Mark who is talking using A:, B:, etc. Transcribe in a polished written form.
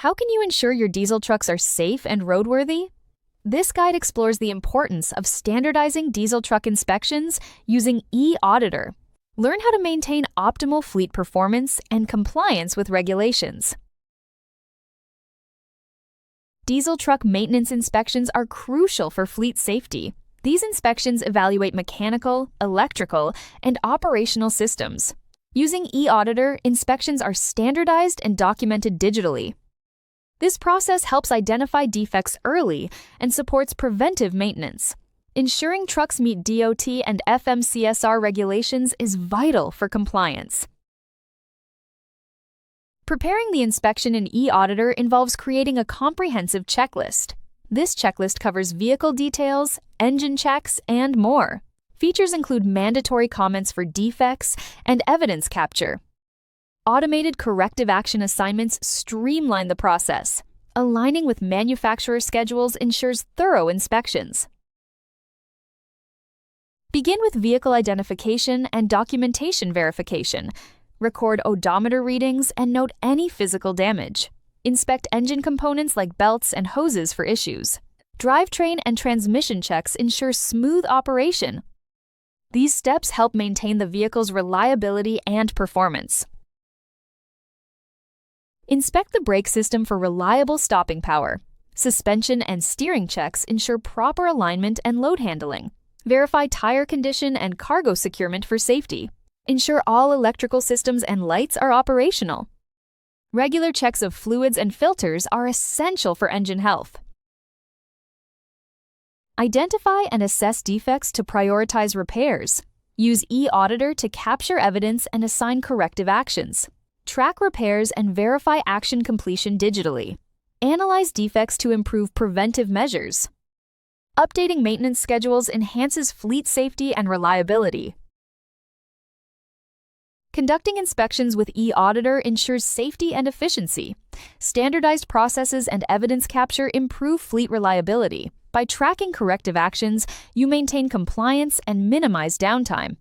A: How can you ensure your diesel trucks are safe and roadworthy? This guide explores the importance of standardizing diesel truck inspections using eAuditor. Learn how to maintain optimal fleet performance and compliance with regulations. Diesel truck maintenance inspections are crucial for fleet safety. These inspections evaluate mechanical, electrical, and operational systems. Using eAuditor, inspections are standardized and documented digitally. This process helps identify defects early and supports preventive maintenance. Ensuring trucks meet DOT and FMCSR regulations is vital for compliance. Preparing the inspection in eAuditor involves creating a comprehensive checklist. This checklist covers vehicle details, engine checks, and more. Features include mandatory comments for defects and evidence capture. Automated corrective action assignments streamline the process. Aligning with manufacturer schedules ensures thorough inspections. Begin with vehicle identification and documentation verification. Record odometer readings and note any physical damage. Inspect engine components like belts and hoses for issues. Drivetrain and transmission checks ensure smooth operation. These steps help maintain the vehicle's reliability and performance. Inspect the brake system for reliable stopping power. Suspension and steering checks ensure proper alignment and load handling. Verify tire condition and cargo securement for safety. Ensure all electrical systems and lights are operational. Regular checks of fluids and filters are essential for engine health. Identify and assess defects to prioritize repairs. Use eAuditor to capture evidence and assign corrective actions. Track repairs and verify action completion digitally. Analyze defects to improve preventive measures. Updating maintenance schedules enhances fleet safety and reliability. Conducting inspections with eAuditor ensures safety and efficiency. Standardized processes and evidence capture improve fleet reliability. By tracking corrective actions, you maintain compliance and minimize downtime.